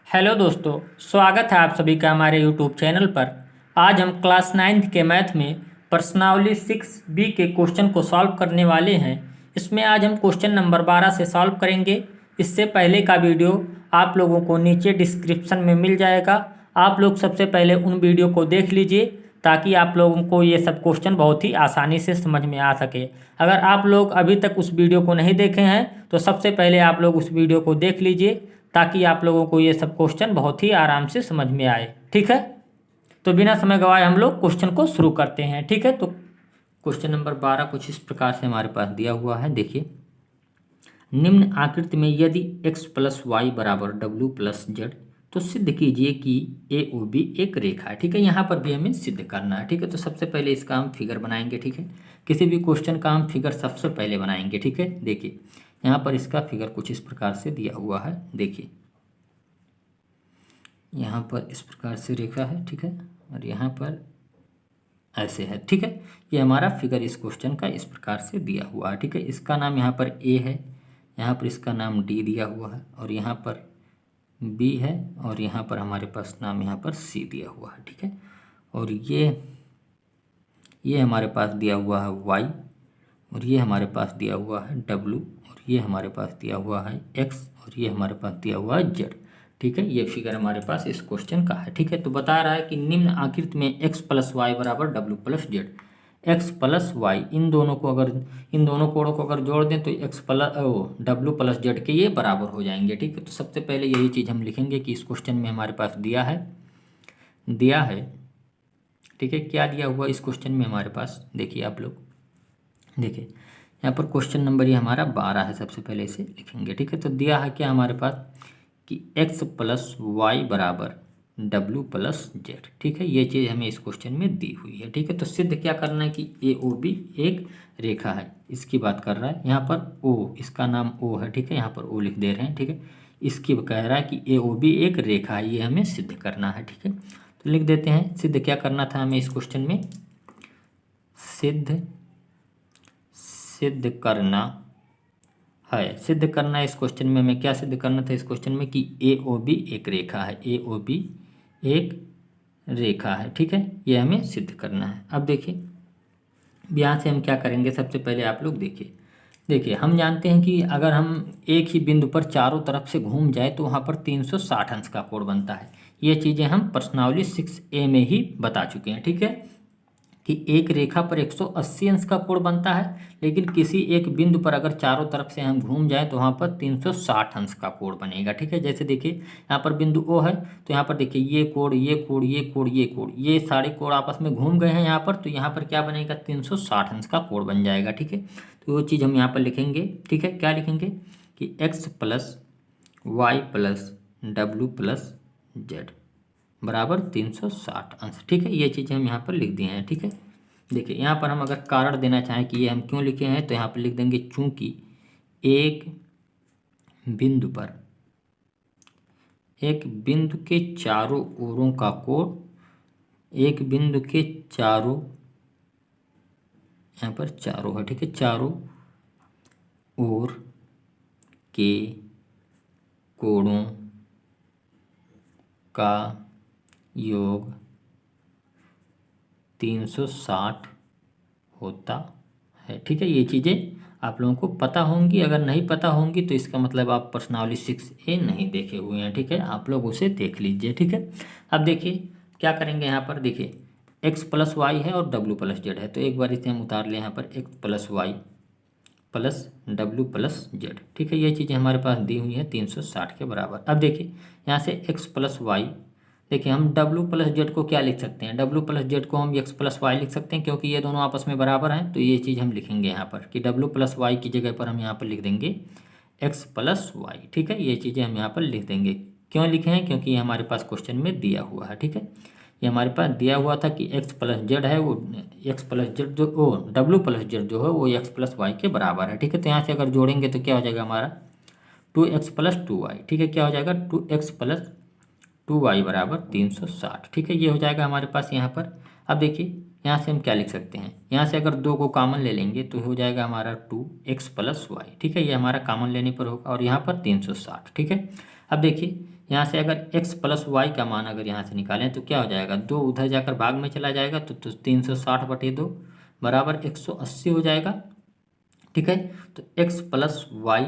Hello दोस्तों, स्वागत है आप सभी का हमारे यूट्यूब चैनल पर। आज हम क्लास 9th के मैथ में प्रश्नावली 6B के क्वेश्चन को सॉल्व करने वाले हैं। इसमें आज हम क्वेश्चन नंबर 12 से सॉल्व करेंगे। इससे पहले का वीडियो आप लोगों को नीचे डिस्क्रिप्शन में मिल जाएगा। आप लोग सबसे पहले उन वीडियो को देख लीजिए ताकि आप लोगों को ये सब क्वेश्चन बहुत ही आसानी से समझ में आ सके। अगर आप लोग अभी तक उस वीडियो को नहीं देखे हैं तो सबसे पहले आप लोग उस वीडियो को देख लीजिए ताकि आप लोगों को ये सब क्वेश्चन बहुत ही आराम से समझ में आए। ठीक है, तो बिना समय गवाए हम लोग क्वेश्चन को शुरू करते हैं। ठीक है, तो क्वेश्चन नंबर 12 कुछ इस प्रकार से हमारे पास दिया हुआ है। देखिए, निम्न आकृति में यदि x प्लस वाई बराबर डब्ल्यू प्लस जेड तो सिद्ध कीजिए कि ए ओ बी एक रेखा है। ठीक है, यहाँ पर भी हमें सिद्ध करना है। ठीक है, तो सबसे पहले इसका हम फिगर बनाएंगे। ठीक है, किसी भी क्वेश्चन का हम फिगर सबसे पहले बनाएंगे। ठीक है, देखिए यहाँ पर इसका फिगर कुछ इस प्रकार से दिया हुआ है। देखिए यहाँ पर इस प्रकार से रेखा है। ठीक है, और यहाँ पर ऐसे है। ठीक है, ये हमारा फिगर इस क्वेश्चन का इस प्रकार से दिया हुआ है। ठीक है, इसका नाम यहाँ पर ए है, यहाँ पर इसका नाम डी दिया हुआ है, और यहाँ पर बी है, और यहाँ पर हमारे पास नाम यहाँ पर सी दिया हुआ है। ठीक है, और ये हमारे पास दिया हुआ है वाई, और ये हमारे पास दिया हुआ है डब्लू, और ये हमारे पास दिया हुआ है एक्स, और ये हमारे पास दिया हुआ है जेड। ठीक है, ये फिगर हमारे पास इस क्वेश्चन का है। ठीक है, तो बता रहा है कि निम्न आकृति में एक्स प्लस वाई बराबर W plus Z. X plus Y इन दोनों कोणों को अगर जोड़ दें तो X plus W plus Z के ये बराबर हो जाएंगे। ठीक है, तो सबसे पहले यही चीज़ हम लिखेंगे कि इस क्वेश्चन में हमारे पास दिया है। ठीक है, क्या दिया हुआ इस क्वेश्चन में हमारे पास, देखिए आप लोग देखिए यहाँ पर क्वेश्चन नंबर ये हमारा 12 है। सबसे पहले इसे लिखेंगे। ठीक है, तो दिया है क्या हमारे पास कि x प्लस वाई बराबर डब्लू प्लस जेड। ठीक है, ये चीज़ हमें इस क्वेश्चन में दी हुई है। ठीक है, तो सिद्ध क्या करना है कि ए ओ बी एक रेखा है, इसकी बात कर रहा है। यहाँ पर ओ, इसका नाम ओ है। ठीक है, यहाँ पर ओ लिख दे रहे हैं। ठीक है, इसकी कह रहा है कि ए ओ बी एक रेखा है, ये हमें सिद्ध करना है। ठीक है, तो लिख देते हैं सिद्ध क्या करना था हमें इस क्वेश्चन में। सिद्ध करना इस क्वेश्चन में हमें क्या सिद्ध करना था इस क्वेश्चन में कि ए ओ बी एक रेखा है। ए ओ बी एक रेखा है। ठीक है, ये हमें सिद्ध करना है। अब देखिए यहाँ से हम क्या करेंगे, सबसे पहले आप लोग देखिए हम जानते हैं कि अगर हम एक ही बिंदु पर चारों तरफ से घूम जाए तो वहाँ पर 360 अंश का कोण बनता है। ये चीज़ें हम प्रश्नावली 6A में ही बता चुके हैं। ठीक है, कि एक रेखा पर 180 अंश का कोण बनता है, लेकिन किसी एक बिंदु पर अगर चारों तरफ से हम घूम जाएं तो वहाँ पर 360 अंश का कोण बनेगा। ठीक है, जैसे देखिए यहाँ पर बिंदु O है, तो यहाँ पर देखिए ये कोण, ये सारे कोण आपस में घूम गए हैं यहाँ पर, तो यहाँ पर क्या बनेगा 360 अंश का कोण बन जाएगा। ठीक है, तो वो चीज़ हम यहाँ पर लिखेंगे। ठीक है, क्या लिखेंगे कि x plus Y plus W plus Z बराबर 360 अंश। ठीक है, ये चीज़ें हम यहाँ पर लिख दिए हैं। ठीक है, देखिए यहाँ पर हम अगर कारण देना चाहें कि ये हम क्यों लिखे हैं तो यहाँ पर लिख देंगे चूंकि एक बिंदु के चारों ओरों का कोण, एक बिंदु के चारों, यहाँ पर चारों है। ठीक है, चारों ओर के कोणों का योग 360 होता है। ठीक है, ये चीज़ें आप लोगों को पता होंगी। अगर नहीं पता होंगी तो इसका मतलब आप प्रश्नावली 6A नहीं देखे हुए हैं। ठीक है, आप लोग उसे देख लीजिए। ठीक है, अब देखिए क्या करेंगे, यहाँ पर देखिए x प्लस वाई है और w प्लस जेड है, तो एक बार इसे हम उतार लें यहाँ पर x plus Y plus W plus Z. ठीक है, ये चीज़ें हमारे पास दी हुई हैं 360 के बराबर। अब देखिए यहाँ से x प्लस वाई, देखिए हम डब्लू प्लस जेड को क्या लिख सकते हैं, डब्लू प्लस जेड को हम एक्स प्लस वाई लिख सकते हैं क्योंकि ये दोनों आपस में बराबर हैं। तो ये चीज़ हम लिखेंगे यहाँ पर कि डब्लू प्लस वाई की जगह पर हम यहाँ पर लिख देंगे एक्स प्लस वाई। ठीक है, ये चीज़ें हम यहाँ पर लिख देंगे। क्यों लिखे हैं, क्योंकि ये हमारे पास क्वेश्चन में दिया हुआ है। ठीक है, ये हमारे पास दिया हुआ था कि एक्स प्लस जेड है, वो एक्स प्लस जेड जो डब्लू प्लस जेड जो है वो एक्स प्लस वाई के बराबर है। ठीक है, तो यहाँ से अगर जोड़ेंगे तो क्या हो जाएगा हमारा 2x प्लस 2y। ठीक है, क्या हो जाएगा 2x प्लस 2y बराबर 360। ठीक है, ये हो जाएगा हमारे पास यहाँ पर। अब देखिए यहाँ से हम क्या लिख सकते हैं, यहाँ से अगर 2 को कॉमन ले लेंगे तो हो जाएगा हमारा 2x प्लस वाई। ठीक है, ये हमारा कॉमन लेने पर होगा, और यहाँ पर 360। ठीक है, अब देखिए यहाँ से अगर x प्लस वाई का मान अगर यहाँ से निकालें तो क्या हो जाएगा, 2 उधर जाकर भाग में चला जाएगा तो 360/2 बराबर 180 हो जाएगा। ठीक है, तो x प्लस वाई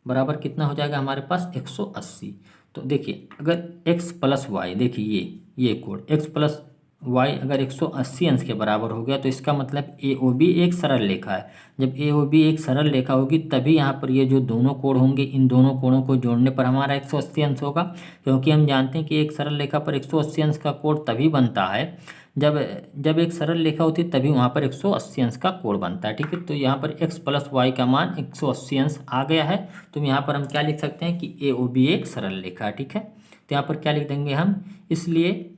बराबर कितना हो जाएगा हमारे पास 180। तो देखिए अगर x प्लस वाई, देखिए ये कोड x प्लस वाई अगर 180 अंश के बराबर हो गया तो इसका मतलब ए ओ बी एक सरल रेखा है। जब ए ओ बी एक सरल रेखा होगी तभी यहाँ पर ये जो दोनों कोण होंगे इन दोनों कोणों को जोड़ने पर हमारा 180 अंश होगा, क्योंकि हम जानते हैं कि एक सरल रेखा पर 180 अंश का कोण तभी बनता है जब एक सरल रेखा होती है तभी वहाँ पर 180 अंश का कोण बनता है। ठीक है, तो यहाँ पर x प्लस वाई का मान 180 अंश आ गया है। तो यहाँ पर हम क्या लिख सकते हैं कि ए ओ बी एक सरल रेखा है। ठीक है, तो यहाँ पर क्या लिख देंगे हम, इसलिए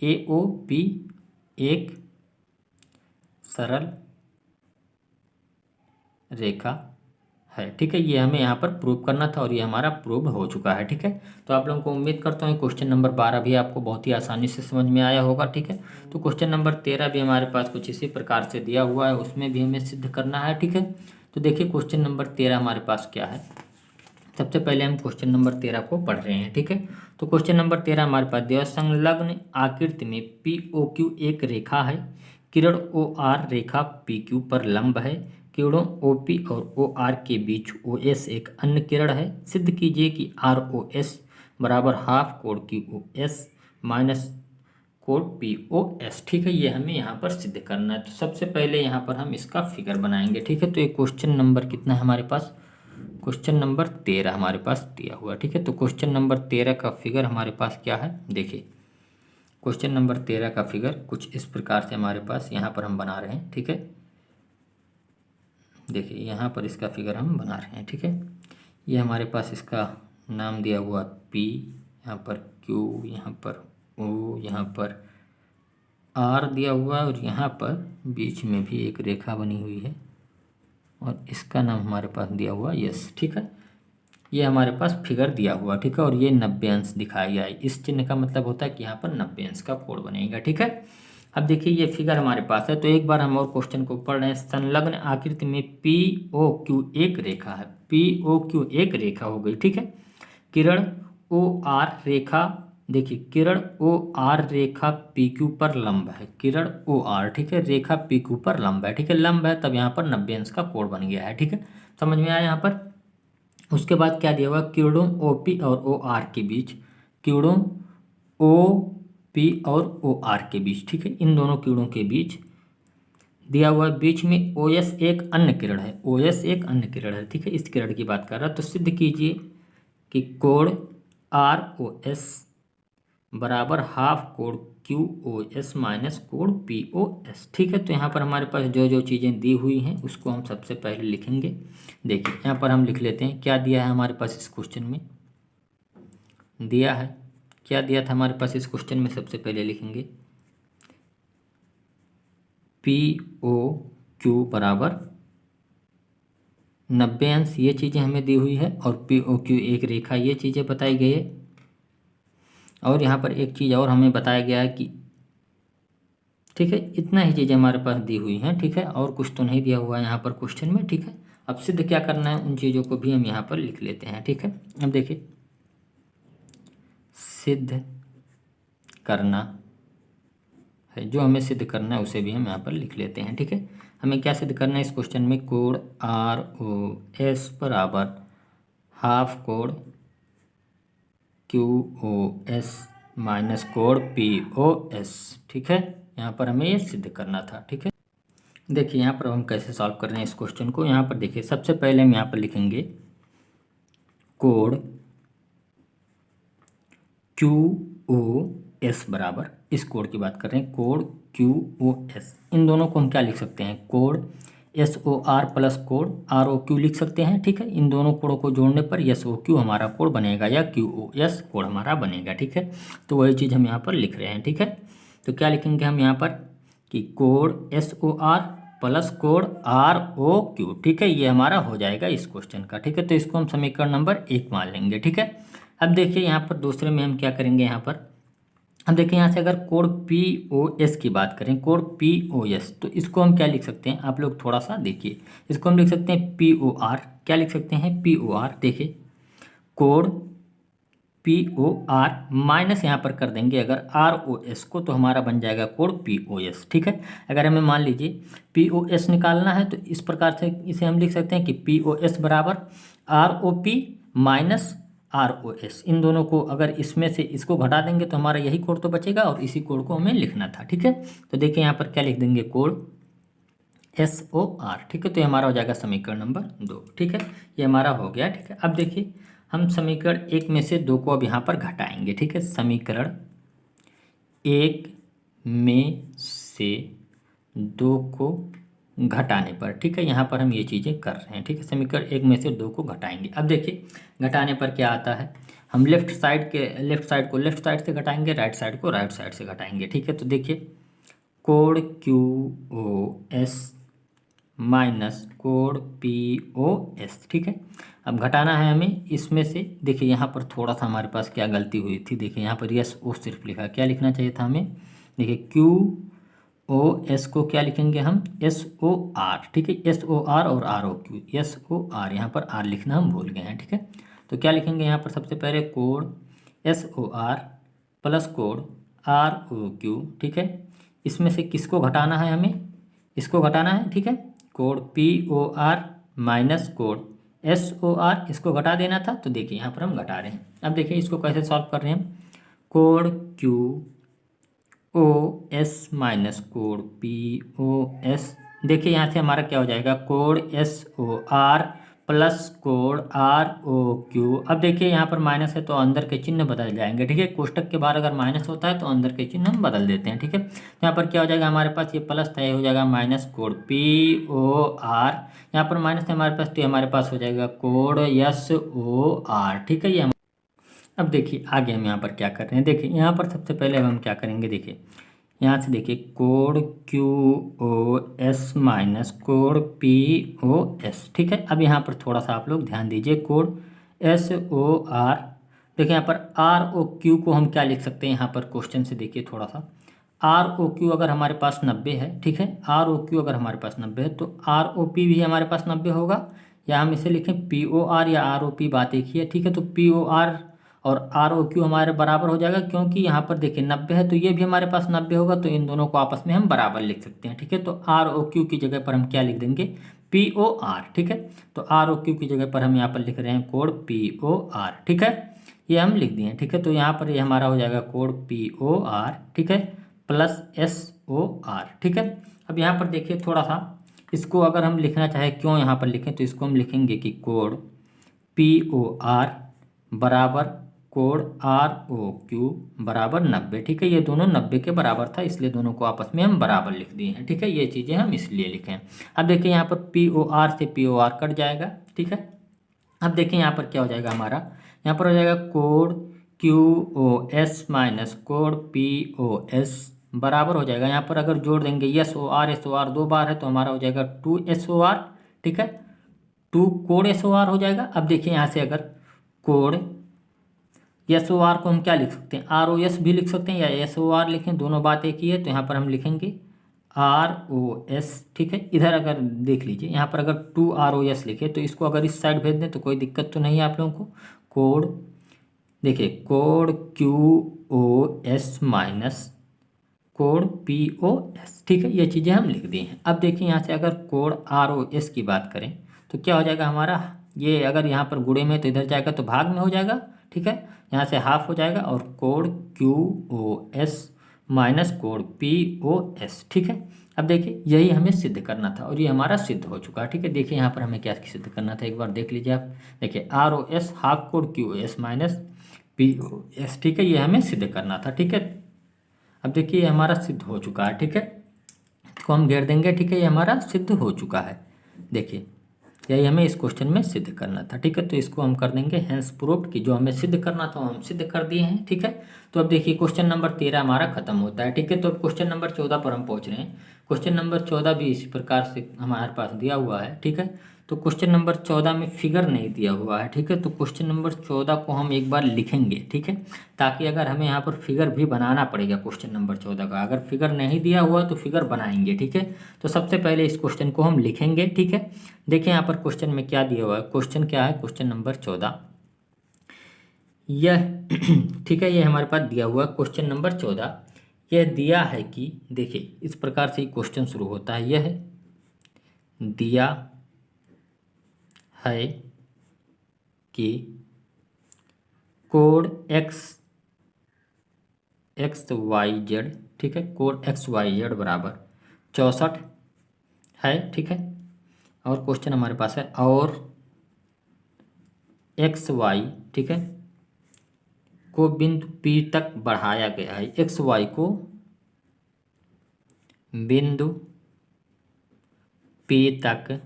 ए ओ बी एक सरल रेखा है। ठीक है, ये हमें यहाँ पर प्रूव करना था और ये हमारा प्रूव हो चुका है। ठीक है, तो आप लोगों को उम्मीद करता हूँ क्वेश्चन नंबर 12 भी आपको बहुत ही आसानी से समझ में आया होगा। ठीक है, तो क्वेश्चन नंबर 13 भी हमारे पास कुछ इसी प्रकार से दिया हुआ है, उसमें भी हमें सिद्ध करना है। ठीक है, तो देखिए क्वेश्चन नंबर 13 हमारे पास क्या है। सबसे पहले हम क्वेश्चन नंबर 13 को पढ़ रहे हैं। ठीक है, तो क्वेश्चन नंबर 13 हमारे पास दिया, संलग्न आकृति में पी ओ क्यू एक रेखा है, किरण ओ आर रेखा पी क्यू पर लंब है, किरणों ओ पी और ओ आर के बीच ओ एस एक अन्य किरण है। सिद्ध कीजिए कि आर ओ एस बराबर हाफ कोण क्यू ओ एस माइनस कोण पी ओ एस। ठीक है, ये हमें यहाँ पर सिद्ध करना है। तो सबसे पहले यहाँ पर हम इसका फिगर बनाएंगे। ठीक है, तो ये क्वेश्चन नंबर कितना है हमारे पास, क्वेश्चन नंबर 13 हमारे पास दिया हुआ। ठीक है, तो क्वेश्चन नंबर 13 का फिगर हमारे पास क्या है, देखिए क्वेश्चन नंबर 13 का फिगर कुछ इस प्रकार से हमारे पास यहाँ पर हम बना रहे हैं। ठीक है, देखिए यहाँ पर इसका फिगर हम बना रहे हैं। ठीक है, ये हमारे पास इसका नाम दिया हुआ P, यहाँ पर Q, यहाँ पर O, यहाँ पर R दिया हुआ है और यहाँ पर बीच में भी एक रेखा बनी हुई है और इसका नाम हमारे पास दिया हुआ यस। ठीक है, ये हमारे पास फिगर दिया हुआ। ठीक है, और ये 90 अंश दिखाया गया है। इस चिन्ह का मतलब होता है कि यहाँ पर 90 अंश का कोण बनेगा। ठीक है, अब देखिए ये फिगर हमारे पास है। तो एक बार हम और क्वेश्चन को पढ़ रहे हैं। संलग्न आकृति में पी ओ क्यू एक रेखा है, पी ओ क्यू एक रेखा हो गई। ठीक है, किरण ओ आर रेखा, देखिए किरण ओ आर रेखा पी क्यू पर लंब है, किरण ओ आर, ठीक है, रेखा पी क्यू पर लंब है। ठीक है, लंब है तब यहाँ पर 90 अंश का कोण बन गया है। ठीक है, समझ में आया यहाँ पर। उसके बाद क्या दिया हुआ, किरणों ओ पी और ओ आर के बीच, किरणों ओ पी और ओ आर के बीच। ठीक है, इन दोनों किरणों के बीच दिया हुआ बीच में ओ एस एक अन्य किरण है, ओ एस एक अन्य किरण है। ठीक है, इस किरण की बात कर रहा है। तो सिद्ध कीजिए कि कोण आर ओ एस बराबर हाफ कोण क्यू ओ एस माइनस कोण पी ओ एस। ठीक है, तो यहाँ पर हमारे पास जो जो चीज़ें दी हुई हैं उसको हम सबसे पहले लिखेंगे। देखिए यहाँ पर हम लिख लेते हैं, क्या दिया है हमारे पास इस क्वेश्चन में, दिया है क्या दिया था हमारे पास इस क्वेश्चन में, सबसे पहले लिखेंगे पी ओ क्यू बराबर 90 अंश, ये चीज़ें हमें दी हुई है, और पी ओ क्यू एक रेखा, ये चीज़ें बताई गई है। और यहाँ पर एक चीज़ और हमें बताया गया है कि, ठीक है, इतना ही चीज़ें हमारे पास दी हुई हैं। ठीक है, और कुछ तो नहीं दिया हुआ है यहाँ पर क्वेश्चन में। ठीक है, अब सिद्ध क्या करना है उन चीज़ों को भी हम यहाँ पर लिख लेते हैं। ठीक है, अब देखिए सिद्ध करना है, जो हमें सिद्ध करना है उसे भी हम यहाँ पर लिख लेते हैं। ठीक है, हमें क्या सिद्ध करना है इस क्वेश्चन में, कोण आर ओ एस बराबर हाफ कोण क्यू ओ एस माइनस कोण पी ओ एस। ठीक है, यहाँ पर हमें ये सिद्ध करना था। ठीक है, देखिए यहाँ पर हम कैसे सॉल्व कर रहे हैं इस क्वेश्चन को। यहाँ पर देखिए सबसे पहले हम यहाँ पर लिखेंगे कोण क्यू ओ एस बराबर, इस कोण की बात कर रहे हैं, कोण क्यू ओ एस, इन दोनों को हम क्या लिख सकते हैं, कोण एस ओ आर प्लस कोण आर ओ क्यू लिख सकते हैं। ठीक है, इन दोनों कोणों को जोड़ने पर एस ओ क्यू हमारा कोण बनेगा या क्यू ओ एस कोण हमारा बनेगा। ठीक है, तो वही चीज़ हम यहाँ पर लिख रहे हैं। ठीक है, तो क्या लिखेंगे हम यहाँ पर कि कोण एस ओ आर प्लस कोण आर ओ क्यू। ठीक है, ये हमारा हो जाएगा इस क्वेश्चन का। ठीक है, तो इसको हम समीकरण नंबर 1 मान लेंगे। ठीक है, अब देखिए यहाँ पर दूसरे में हम क्या करेंगे, यहाँ पर अब देखिए यहाँ से अगर कोण पी ओ एस की बात करें, कोण पी ओ एस, तो इसको हम क्या लिख सकते हैं, आप लोग थोड़ा सा देखिए, इसको हम लिख सकते हैं पी ओ आर, क्या लिख सकते हैं पी ओ आर। देखिए कोण POR माइनस यहाँ पर कर देंगे अगर ROS को, तो हमारा बन जाएगा कोड POS। ठीक है, अगर हमें मान लीजिए POS निकालना है तो इस प्रकार से इसे हम लिख सकते हैं कि POS बराबर ROP माइनस ROS। इन दोनों को अगर इसमें से इसको घटा देंगे तो हमारा यही कोड तो बचेगा और इसी कोड को हमें लिखना था। ठीक है, तो देखिए यहाँ पर क्या लिख देंगे, कोड SOR। ठीक है, तो ये हमारा हो जाएगा समीकरण नंबर 2। ठीक है, ये हमारा हो गया। ठीक है, अब देखिए हम समीकरण 1 में से 2 को अब यहाँ पर घटाएंगे। ठीक है, समीकरण 1 में से 2 को घटाने पर, ठीक है, यहाँ पर हम ये चीज़ें कर रहे हैं। ठीक है, समीकरण 1 में से 2 को घटाएंगे। अब देखिए घटाने पर क्या आता है, हम लेफ्ट साइड को लेफ्ट साइड से घटाएंगे, राइट साइड को राइट साइड से घटाएंगे। ठीक है, तो देखिए code QOS minus code POS। ठीक है, अब घटाना है हमें इसमें से। देखिए यहाँ पर थोड़ा सा हमारे पास क्या गलती हुई थी, देखिए यहाँ पर SO सिर्फ लिखा, क्या लिखना चाहिए था हमें, देखिए QOS को क्या लिखेंगे हम, SOR। ठीक है, SOR और ROQ, SOR, यहाँ पर R लिखना हम भूल गए हैं। ठीक है, तो क्या लिखेंगे यहाँ पर, सबसे पहले code SOR plus code ROQ। ठीक है, इसमें से किसको घटाना है हमें, इसको घटाना है। ठीक है, code POR minus code SOR, इसको घटा देना था। तो देखिए यहाँ पर हम घटा रहे हैं। अब देखिए इसको कैसे सॉल्व कर रहे हैं, code QOS minus code POS। देखिए यहाँ से हमारा क्या हो जाएगा, code SOR plus code ROQ। अब देखिए यहाँ पर माइनस है तो अंदर के चिन्ह बदल जाएंगे। ठीक है, कोष्टक के बाहर अगर माइनस होता है तो अंदर के चिन्ह हम बदल देते हैं। ठीक है, यहाँ पर क्या हो जाएगा, हमारे पास ये प्लस था, ये हो जाएगा माइनस कोड POR। यहाँ पर माइनस है हमारे पास, तो हमारे पास हो जाएगा कोड SOR। ठीक है, ये अब देखिए आगे हम यहाँ पर क्या कर रहे हैं, देखिए यहाँ पर सबसे पहले हम क्या करेंगे, देखिए यहाँ से देखिए code QOS minus code POS। ठीक है, अब यहाँ पर थोड़ा सा आप लोग ध्यान दीजिए, कोड SOR। देखिए यहाँ पर ROQ को हम क्या लिख सकते हैं, यहाँ पर क्वेश्चन से देखिए थोड़ा सा, ROQ अगर हमारे पास 90 है, ठीक है, ROQ अगर हमारे पास 90 है तो ROP भी हमारे पास 90 होगा, या हम इसे लिखें POR या ROP, बात एक ही है। ठीक है, तो POR और ROQ हमारे बराबर हो जाएगा, क्योंकि यहाँ पर देखिए 90 है तो ये भी हमारे पास 90 होगा, तो इन दोनों को आपस में हम बराबर लिख सकते हैं। ठीक है, तो ROQ की जगह पर हम क्या लिख देंगे, POR। ठीक है, तो ROQ की जगह पर हम यहाँ पर लिख रहे हैं कोड POR। ठीक है, ये हम लिख दिए। ठीक है, तो यहाँ पर ये हमारा हो जाएगा कोड POR। ठीक है, प्लस SOR। ठीक है, अब यहाँ पर देखिए थोड़ा सा इसको अगर हम लिखना चाहें, क्यों यहाँ पर लिखें, तो इसको हम लिखेंगे कि कोड POR बराबर कोड ROQ बराबर 90। ठीक है, ये दोनों 90 के बराबर था, इसलिए दोनों को आपस में हम बराबर लिख दिए हैं। ठीक है, ये चीज़ें हम इसलिए लिखे हैं। अब देखिए यहाँ पर POR से POR कट जाएगा। ठीक है, अब देखिए यहाँ पर क्या हो जाएगा हमारा, यहाँ पर हो जाएगा code QOS minus code POS बराबर हो जाएगा, यहाँ पर अगर जोड़ देंगे SOR 2 बार है तो हमारा हो जाएगा 2SOR। ठीक है, 2 कोड SOR हो जाएगा। अब देखिए यहाँ से अगर कोड SOR को हम क्या लिख सकते हैं, ROS भी लिख सकते हैं या SOR लिखें, दोनों बात एक ही है, तो यहाँ पर हम लिखेंगे ROS। ठीक है, इधर अगर देख लीजिए यहाँ पर अगर 2 ROS लिखे तो इसको अगर इस साइड भेज दें तो कोई दिक्कत तो नहीं है आप लोगों को। कोड देखिए code QOS minus code POS। ठीक है, ये चीज़ें हम लिख दी हैं। अब देखिए यहाँ से अगर कोड ROS की बात करें तो क्या हो जाएगा हमारा, ये अगर यहाँ पर गुणे में तो इधर जाएगा तो भाग में हो जाएगा। ठीक है, यहाँ से हाफ हो जाएगा और code QOS minus code POS। ठीक है, अब देखिए यही हमें सिद्ध करना था और ये हमारा सिद्ध हो चुका है। ठीक है, देखिए यहाँ पर हमें क्या सिद्ध करना था, एक बार देख लीजिए आप। देखिए ROS half code QOS minus POS। ठीक है, ये हमें सिद्ध करना था। ठीक है, अब देखिए ये हमारा सिद्ध हो चुका है। ठीक है, इसको हम घेर देंगे। ठीक है, ये हमारा सिद्ध हो चुका है। देखिए यही हमें इस क्वेश्चन में सिद्ध करना था। ठीक है, तो इसको हम कर देंगे हेंस प्रूव्ड, कि जो हमें सिद्ध करना था वो हम सिद्ध कर दिए हैं। ठीक है, तो अब देखिए क्वेश्चन नंबर 13 हमारा खत्म होता है। ठीक है, तो अब क्वेश्चन नंबर 14 पर हम पहुंच रहे हैं। क्वेश्चन नंबर 14 भी इसी प्रकार से हमारे पास दिया हुआ है। ठीक है, तो क्वेश्चन नंबर 14 में फिगर नहीं दिया हुआ है। ठीक है, तो क्वेश्चन नंबर 14 को हम एक बार लिखेंगे। ठीक है, ताकि अगर हमें यहाँ पर फिगर भी बनाना पड़ेगा क्वेश्चन नंबर 14 का, अगर फिगर नहीं दिया हुआ तो फिगर बनाएंगे। ठीक है, तो सबसे पहले इस क्वेश्चन को हम लिखेंगे। ठीक है, देखिए यहाँ पर क्वेश्चन में क्या दिया हुआ है, क्वेश्चन क्या है, क्वेश्चन नंबर 14, यह ठीक है, ये हमारे पास दिया हुआ क्वेश्चन नंबर 14। यह दिया है कि देखिए इस प्रकार से क्वेश्चन शुरू होता है। यह दिया है कि कोड एक्स वाई जेड, ठीक है, कोड एक्स वाई जेड बराबर 64 है, ठीक है। और क्वेश्चन हमारे पास है और एक्स वाई, ठीक है, को बिंदु P तक बढ़ाया गया है। एक्स वाई को बिंदु P तक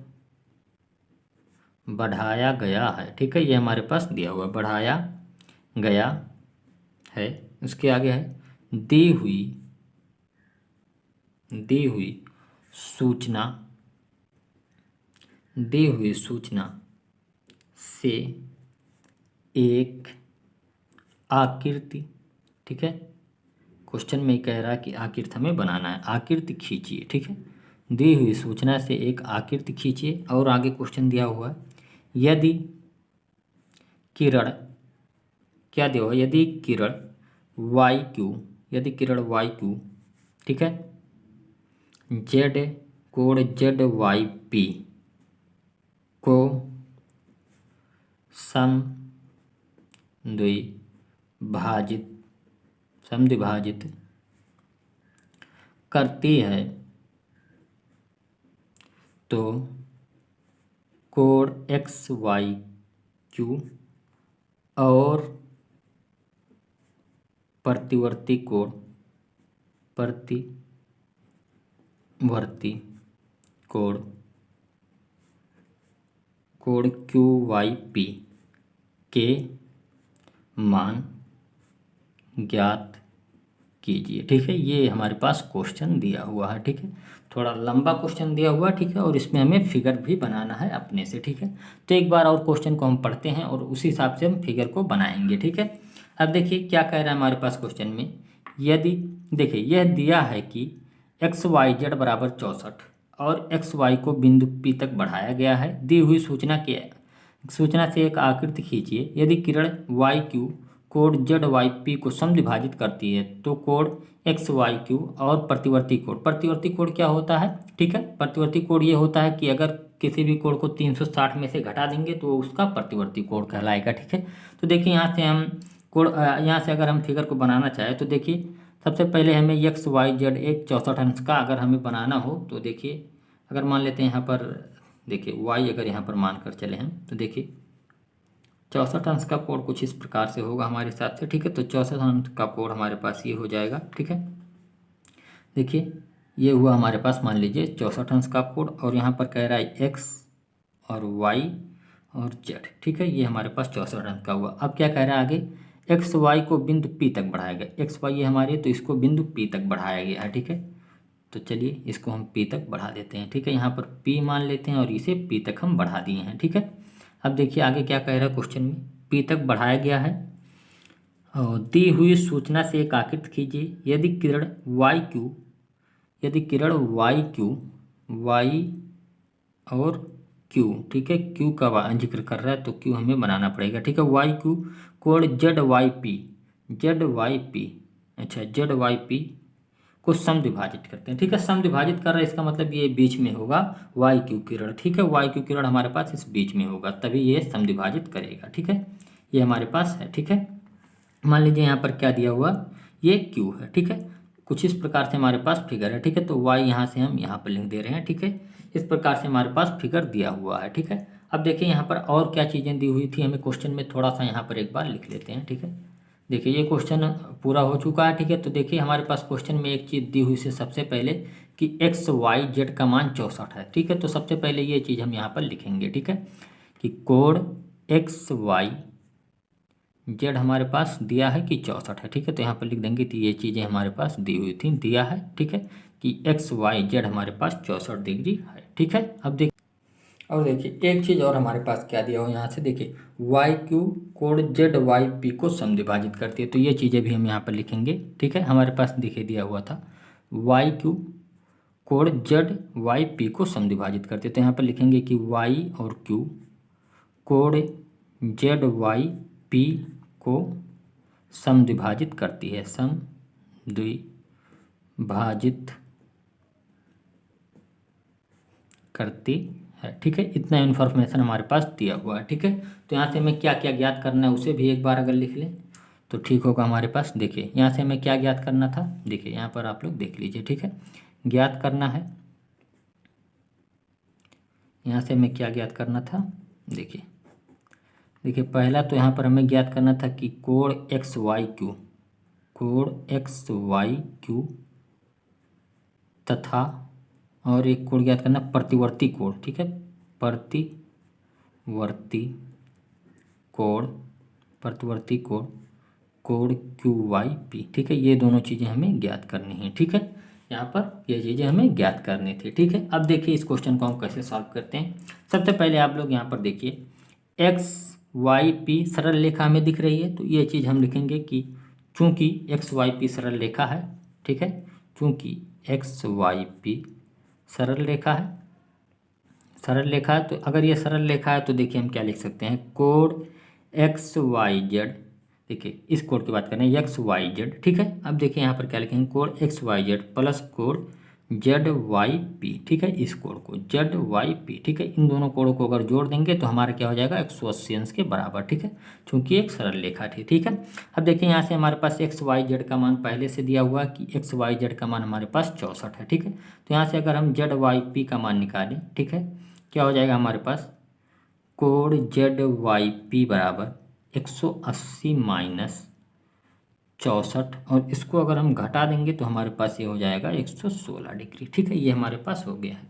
बढ़ाया गया है, ठीक है। ये हमारे पास दिया हुआ बढ़ाया गया है। उसके आगे है दी हुई सूचना से एक आकृति, ठीक है। क्वेश्चन में कह रहा है कि आकृति हमें बनाना है, आकृति खींचिए, ठीक है। दी हुई सूचना से एक आकृति खींचिए। और आगे क्वेश्चन दिया हुआ है यदि किरण, क्या दिया हुआ, यदि किरण वाई क्यू, ठीक है, जेड कोड जेड वाई पी को समद्विभाजित करती है तो कोड एक्स वाई क्यू और प्रतिवर्ती कोड क्यू वाई पी के मान ज्ञात कीजिए, ठीक है। ये हमारे पास क्वेश्चन दिया हुआ है, ठीक है। थोड़ा लंबा क्वेश्चन दिया हुआ है, ठीक है, और इसमें हमें फिगर भी बनाना है अपने से, ठीक है। तो एक बार और क्वेश्चन को हम पढ़ते हैं और उसी हिसाब से हम फिगर को बनाएंगे, ठीक है। अब देखिए क्या कह रहा है हमारे पास क्वेश्चन में। यदि देखिए यह दिया है कि एक्स वाई जेड बराबर 64 और एक्स वाई को बिंदु P तक बढ़ाया गया है। दी हुई सूचना से एक आकृति खींचिए। यदि किरण वाई क्यू कोड जेड वाई पी को समद्विभाजित करती है तो कोड एक्स वाई क्यू और प्रतिवर्ती कोड क्या होता है, ठीक है। प्रतिवर्ती कोड ये होता है कि अगर किसी भी कोड को 360 में से घटा देंगे तो उसका प्रतिवर्ती कोड कहलाएगा, ठीक है। तो देखिए यहाँ से हम यहाँ से अगर हम फिगर को बनाना चाहें तो देखिए सबसे पहले हमें एक्स वाई जेड एक 64 अंश का अगर हमें बनाना हो तो देखिए अगर मान लेते हैं यहाँ पर, देखिए वाई अगर यहाँ पर मान कर चले हम तो देखिए 64 अंश का कोड कुछ इस प्रकार से होगा हमारे हिसाब से, ठीक है। तो 64 अंश का कोड हमारे पास ये हो जाएगा, ठीक है। देखिए ये हुआ हमारे पास, मान लीजिए 64 अंश का कोड और यहाँ पर कह रहा है एक्स और वाई और जेड, ठीक है। ये हमारे पास 64 अंश का हुआ। अब क्या कह रहा है आगे, एक्स वाई को बिंदु P तक बढ़ाया गया। एक्स वाई ये हमारे, तो इसको बिंदु P तक बढ़ाया गया है, ठीक है। तो चलिए इसको हम P तक बढ़ा देते हैं, ठीक है। यहाँ पर P मान लेते हैं और इसे P तक हम बढ़ा दिए हैं, ठीक है। अब देखिए आगे क्या कह रहा है क्वेश्चन में, P तक बढ़ाया गया है और दी हुई सूचना से एक आकृति कीजिए। यदि किरण वाई और क्यू, ठीक है, क्यू का जिक्र कर रहा है तो क्यू हमें बनाना पड़ेगा, ठीक है। वाई क्यू कोड जेड वाई पी को समद्विभाजित करते हैं, ठीक है। समद्विभाजित कर रहा है इसका मतलब ये बीच में होगा वाई क्यू किरण, ठीक है। वाई क्यू किरण हमारे पास इस बीच में होगा तभी ये समद्विभाजित करेगा, ठीक है। ये हमारे पास है, ठीक है। मान लीजिए यहाँ पर क्या दिया हुआ, ये क्यू है, ठीक है। कुछ इस प्रकार से हमारे पास फिगर है, ठीक है। तो वाई यहाँ से हम यहाँ पर लिख दे रहे हैं, ठीक है। इस प्रकार से हमारे पास फिगर दिया हुआ है, ठीक है। अब देखिए यहाँ पर और क्या चीज़ें दी हुई थी हमें क्वेश्चन में, थोड़ा सा यहाँ पर एक बार लिख लेते हैं, ठीक है। देखिए ये क्वेश्चन पूरा हो चुका है, ठीक है। तो देखिए हमारे पास क्वेश्चन में एक चीज़ दी हुई से सबसे पहले कि एक्स वाई जेड का मान 64 है, ठीक है। तो सबसे पहले ये चीज़ हम यहाँ पर लिखेंगे, ठीक है, कि कोड एक्स वाई जेड हमारे पास दिया है कि 64 है, ठीक है। तो यहाँ पर लिख देंगे कि ये चीज़ें हमारे पास दी हुई थी, दिया है, ठीक है, कि एक्स वाई जेड हमारे पास 64 डिग्री है, ठीक है। अब देखिए और देखिए एक चीज़ और हमारे पास क्या दिया हो, यहाँ से देखिए वाई क्यू कोड जेड वाई पी को समद्विभाजित करती है, तो ये चीज़ें भी हम यहाँ पर लिखेंगे, ठीक है। हमारे पास देखिए दिया हुआ था वाई क्यू कोड जेड वाई पी को समद्विभाजित करती है, तो यहाँ पर लिखेंगे कि वाई और क्यू कोड जेड वाई पी को समद्विभाजित करती है, समद्विभाजित करती है। ठीक है, इतना इन्फॉर्मेशन हमारे पास दिया हुआ है। ठीक है, तो यहाँ से हमें क्या क्या ज्ञात करना है उसे भी एक बार अगर लिख लें तो ठीक होगा हमारे पास। देखिए यहाँ से हमें क्या ज्ञात करना था, देखिए यहाँ पर आप लोग देख लीजिए। ठीक है, ज्ञात करना है, यहाँ से हमें क्या ज्ञात करना था, देखिए पहला तो यहाँ पर हमें ज्ञात करना था कि कोण एक्स वाई क्यू तथा और एक कोण ज्ञात करना प्रतिवर्ती कोण। ठीक है, प्रतिवर्ती कोण कोण क्यू वाई पी। ठीक है, ये दोनों चीज़ें हमें ज्ञात करनी है। ठीक है, यहाँ पर ये चीज़ें हमें ज्ञात करनी थी। ठीक है, अब देखिए इस क्वेश्चन को हम कैसे सॉल्व करते हैं। सबसे पहले आप लोग यहाँ पर देखिए एक्स वाई पी सरल रेखा हमें दिख रही है, तो ये चीज़ हम लिखेंगे कि चूँकि एक्स वाई पी सरल रेखा है। ठीक है, चूँकि एक्स वाई पी सरल रेखा है, तो अगर ये सरल रेखा है तो देखिए हम क्या लिख सकते हैं, कोण एक्स वाई जेड। देखिए इस कोण की बात करें एक्स वाई जेड। ठीक है, अब देखिए यहाँ पर क्या लिखेंगे, कोण एक्स वाई जेड प्लस कोण जेड वाई पी। ठीक है, इस कोण को जेड वाई पी। ठीक है, इन दोनों कोणों को अगर जोड़ देंगे तो हमारा क्या हो जाएगा, 180 अंश के बराबर। ठीक है, चूंकि एक सरल रेखा थी। ठीक है, अब देखिए यहाँ से हमारे पास एक्स वाई जेड का मान पहले से दिया हुआ कि एक्स वाई जेड का मान हमारे पास 64 है। ठीक है, तो यहाँ से अगर हम जेड वाई पी का मान निकालें, ठीक है, क्या हो जाएगा हमारे पास, कोण जेड वाई पी बराबर 180 माइनस 64, और इसको अगर हम घटा देंगे तो हमारे पास ये हो जाएगा 116 डिग्री। ठीक है, ये हमारे पास हो गया है।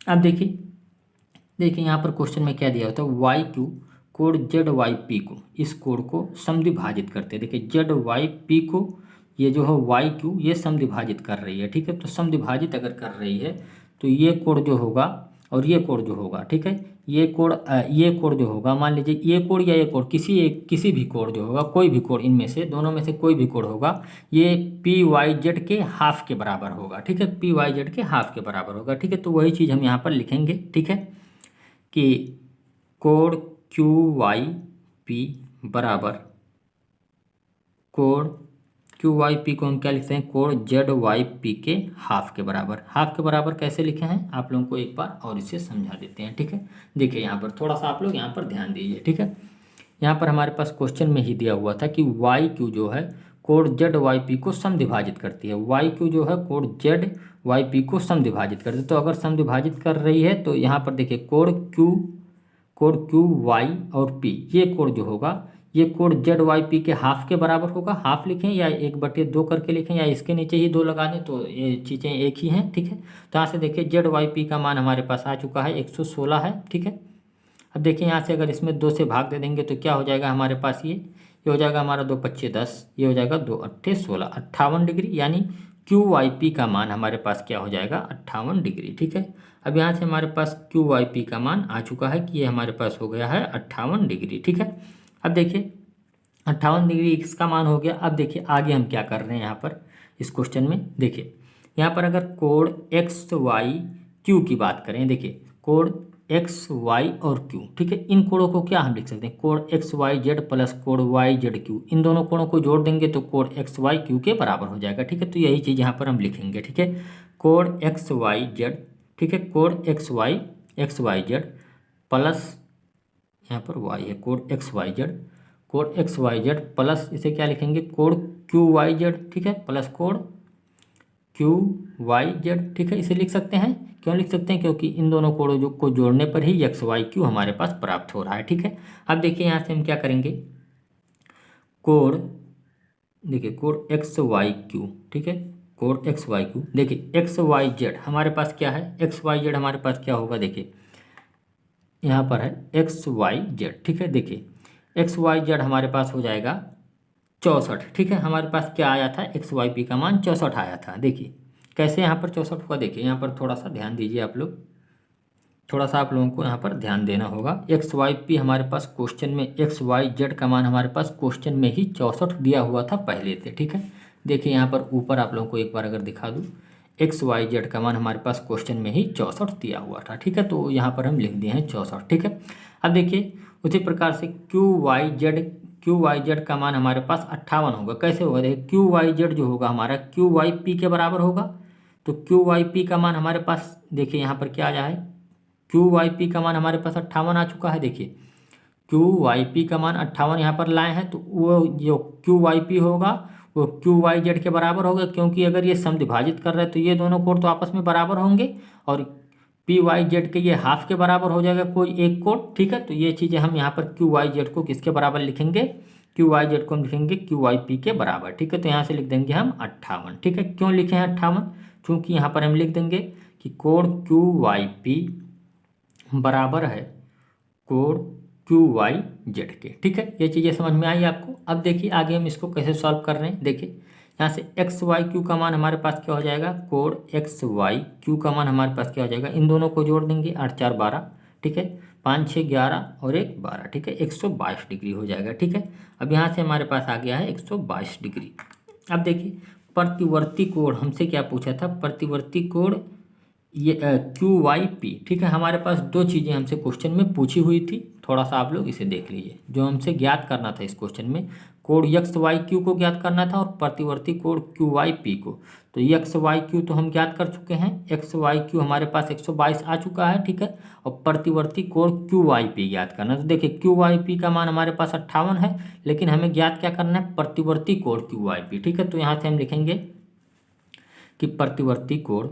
अब देखिए यहाँ पर क्वेश्चन में क्या दिया होता है, वाई क्यू कोण जेड वाई पी को, इस कोण को समद्विभाजित करते हैं। देखिए जेड वाई पी को ये जो है वाई क्यू ये समद्विभाजित कर रही है। ठीक है, तो समद्विभाजित अगर कर रही है तो ये कोण जो होगा और ये कोण जो होगा, ठीक है, ये कोण जो होगा, मान लीजिए ये कोण या ये कोण, किसी भी कोण जो होगा, कोई भी कोण इनमें से दोनों में से कोई भी कोण होगा, ये पी वाई जेड के हाफ के बराबर होगा। ठीक है, पी वाई जेड के हाफ के बराबर होगा। ठीक है, तो वही चीज़ हम यहाँ पर लिखेंगे। ठीक है, कि कोण क्यू वाई पी बराबर कोण क्यू वाई पी को हम क्या लिखते हैं, कोण जेड वाई पी के हाफ के बराबर। हाफ के बराबर कैसे लिखे हैं आप लोगों को एक बार और इसे समझा देते हैं। ठीक है, देखिए यहाँ पर थोड़ा सा आप लोग यहाँ पर ध्यान दीजिए। ठीक है, यहाँ पर हमारे पास क्वेश्चन में ही दिया हुआ था कि वाई क्यू जो है कोण जेड वाई पी को समद्विभाजित करती है। वाई क्यू जो है कोण जेड वाई पी को समद्विभाजित करती है। तो अगर समद्विभाजित कर रही है तो यहाँ पर देखिए कोण क्यू वाई और पी, ये कोण जो होगा ये कोण जेड वाई पी के हाफ के बराबर होगा। हाफ लिखें या 1/2 करके लिखें या इसके नीचे ही 2 लगा दें, तो ये चीज़ें एक ही हैं। ठीक है, तो यहाँ से देखिए जेड वाई पी का मान हमारे पास आ चुका है 116 है। ठीक है, अब देखिए यहाँ से अगर इसमें 2 से भाग दे देंगे तो क्या हो जाएगा हमारे पास, ये हो जाएगा हमारा 2 × 5 = 10, ये हो जाएगा 2 × 8 = 16, 58 डिग्री, यानी क्यू वाई पी का मान हमारे पास क्या हो जाएगा, 58 डिग्री। ठीक है, अब यहाँ से हमारे पास क्यू वाई पी का मान आ चुका है कि ये हमारे पास हो गया है 58 डिग्री। ठीक है, अब देखिए 58 डिग्री इसका मान हो गया। अब देखिए आगे हम क्या कर रहे हैं यहाँ पर इस क्वेश्चन में, देखिए यहाँ पर अगर कोण एक्स वाई क्यू की बात करें, देखिए कोण एक्स वाई और क्यू। ठीक है, इन कोणों को क्या हम लिख सकते हैं, कोण एक्स वाई जेड प्लस कोण वाई जेड क्यू, इन दोनों कोणों को जोड़ देंगे तो कोण एक्स वाई क्यू के बराबर हो जाएगा। ठीक है, तो यही चीज़ यहाँ पर हम लिखेंगे। ठीक है, कोण एक्स वाई जेड, ठीक है, कोण एक्स वाई जेड प्लस यहाँ पर वाई है, कोण एक्स वाई जेड प्लस इसे क्या लिखेंगे, कोण क्यू वाई जेड। ठीक है, प्लस कोण क्यू वाई जेड। ठीक है, इसे लिख सकते हैं, क्यों लिख सकते हैं, क्योंकि इन दोनों कोणों को जोड़ने पर ही एक्स वाई क्यू हमारे पास प्राप्त हो रहा है। ठीक है, अब देखिए यहाँ से हम क्या करेंगे, कोण देखिए कोण एक्स वाई क्यू। ठीक है, कोण एक्स वाई क्यू, देखिए एक्स वाई जेड हमारे पास क्या है, एक्स वाई जेड हमारे पास क्या होगा, देखिए यहाँ पर है एक्स वाई जेड। ठीक है, देखिए एक्स वाई जेड हमारे पास हो जाएगा 64। ठीक है, हमारे पास क्या आया था, एक्स वाई पी का मान 64 आया था। देखिए कैसे यहाँ पर 64 हुआ, देखिए यहाँ पर थोड़ा सा ध्यान दीजिए आप लोग, थोड़ा सा आप लोगों को यहाँ पर ध्यान देना होगा। एक्स वाई पी हमारे पास क्वेश्चन में, एक्स वाई जेड का मान हमारे पास क्वेश्चन में ही 64 दिया हुआ था पहले से। ठीक है, देखिए यहाँ पर ऊपर आप लोगों को एक बार अगर दिखा दूँ, एक्स वाई जेड का मान हमारे पास क्वेश्चन में ही 64 दिया हुआ था। ठीक है, तो यहाँ पर हम लिख दिए हैं 64। ठीक है, अब देखिए उसी प्रकार से Q Y Z Q Y Z का मान हमारे पास 58 होगा। कैसे होगा, देखिए क्यू वाई जेड जो होगा हमारा क्यू वाई पी के बराबर होगा। तो क्यू वाई पी का मान हमारे पास देखिए यहाँ पर क्या आया है, क्यू वाई पी का मान हमारे पास 58 आ चुका है। देखिए क्यू वाई पी का मान 58 यहाँ पर लाए हैं, तो वो जो क्यू वाई पी होगा वो क्यू वाई जेड के बराबर होगा, क्योंकि अगर ये समद्विभाजित कर रहे हैं तो ये दोनों कोण तो आपस में बराबर होंगे, और पी वाई जेड के ये हाफ के बराबर हो जाएगा कोई एक कोण। ठीक है, तो ये चीज़ें हम यहाँ पर क्यू वाई जेड को किसके बराबर लिखेंगे, क्यू वाई जेड को हम लिखेंगे क्यू वाई पी के बराबर। ठीक है, तो यहाँ से लिख देंगे हम 58। ठीक है, क्यों लिखे हैं 58, चूँकि यहाँ पर हम लिख देंगे कि कोण क्यू वाई पी बराबर है कोण क्यू वाई जेड के। ठीक है, ये चीज़ें समझ में आई आपको। अब देखिए आगे हम इसको कैसे सॉल्व कर रहे हैं। देखिए यहाँ से एक्स वाई क्यू का मान हमारे पास क्या हो जाएगा, कोण एक्स वाई क्यू का मान हमारे पास क्या हो जाएगा, इन दोनों को जोड़ देंगे, 8 4 12। ठीक है, 5 6 11 और 1 12। ठीक है, 122 डिग्री हो जाएगा। ठीक है, अब यहाँ से हमारे पास आ गया है 122 डिग्री। अब देखिए प्रतिवर्ती कोण हमसे क्या पूछा था, प्रतिवर्ती कोण ये क्यू वाई पी। ठीक है, हमारे पास दो चीज़ें हमसे क्वेश्चन में पूछी हुई थी, थोड़ा सा आप लोग इसे देख लीजिए। जो हमसे ज्ञात करना था इस क्वेश्चन में, कोण एक्स वाई क्यू को ज्ञात करना था और प्रतिवर्ती कोण क्यू वाई पी को। तो एक्स वाई क्यू तो हम ज्ञात कर चुके हैं, एक्स वाई क्यू हमारे पास 122 आ चुका है। ठीक है, और प्रतिवर्ती कोण क्यू वाई पी ज्ञात करना। तो देखिए क्यू वाई पी का मान हमारे पास 58 है, लेकिन हमें ज्ञात क्या करना है, प्रतिवर्ती कोण क्यू वाई पी। ठीक है, तो यहाँ से हम लिखेंगे कि प्रतिवर्ती कोण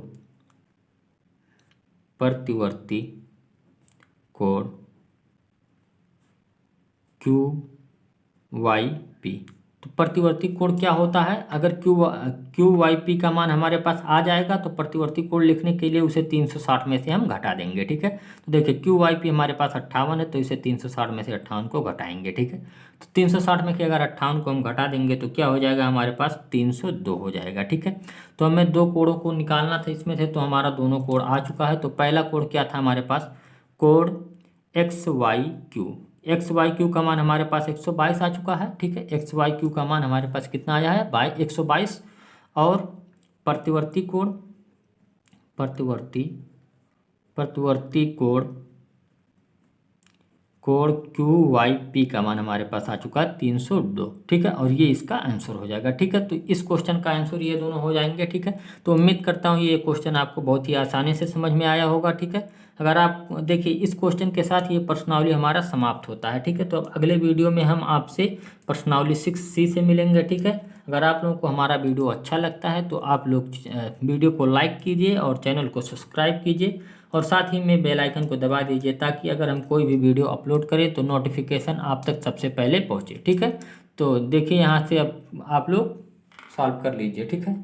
क्यू वाई पी। तो प्रतिवर्ती कोण क्या होता है, अगर क्यू वाई पी का मान हमारे पास आ जाएगा तो प्रतिवर्ती कोण लिखने के लिए उसे 360 में से हम घटा देंगे। ठीक है, तो देखिए क्यू वाई पी हमारे पास 58 है, तो इसे 360 में से 58 को घटाएंगे। ठीक है, तो 360 में से अगर 58 को हम घटा देंगे तो क्या हो जाएगा, हमारे पास 302 हो जाएगा। ठीक है, तो हमें दो कोणों को निकालना था इसमें से, तो हमारा दोनों कोण आ चुका है। तो पहला कोण क्या था हमारे पास, कोण X Y Q. X Y Q का मान हमारे पास 122 आ चुका है। ठीक है, एक्स वाई क्यू का मान हमारे पास कितना आया है, 122। और प्रतिवर्ती कोण कोण क्यू वाई पी का मान हमारे पास आ चुका है 302। ठीक है, और ये इसका आंसर हो जाएगा। ठीक है, तो इस क्वेश्चन का आंसर ये दोनों हो जाएंगे। ठीक है, तो उम्मीद करता हूँ ये क्वेश्चन आपको बहुत ही आसानी से समझ में आया होगा। ठीक है, अगर आप देखिए इस क्वेश्चन के साथ ये प्रश्नावली हमारा समाप्त होता है। ठीक है, तो अब अगले वीडियो में हम आपसे प्रश्नावली 6C से मिलेंगे। ठीक है, अगर आप लोगों को हमारा वीडियो अच्छा लगता है तो आप लोग वीडियो को लाइक कीजिए और चैनल को सब्सक्राइब कीजिए, और साथ ही में बेल आइकन को दबा दीजिए, ताकि अगर हम कोई भी वीडियो अपलोड करें तो नोटिफिकेशन आप तक सबसे पहले पहुंचे। ठीक है, तो देखिए यहाँ से अब आप लोग सॉल्व कर लीजिए। ठीक है।